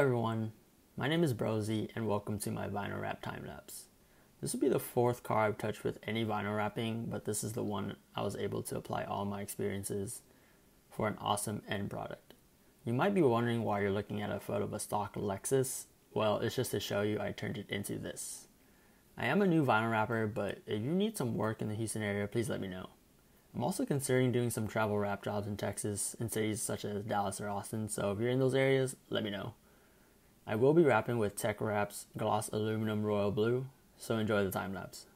everyone, my name is Brosy and welcome to my vinyl wrap time lapse. This will be the fourth car I've touched with any vinyl wrapping, but this is the one I was able to apply all my experiences for an awesome end product. You might be wondering why you're looking at a photo of a stock Lexus. Well, it's just to show you I turned it into this. I am a new vinyl wrapper, but if you need some work in the Houston area, please let me know. I'm also considering doing some travel wrap jobs in Texas in cities such as Dallas or Austin, so if you're in those areas, let me know. I will be wrapping with Teckwrap's gloss aluminum royal blue, so enjoy the time lapse.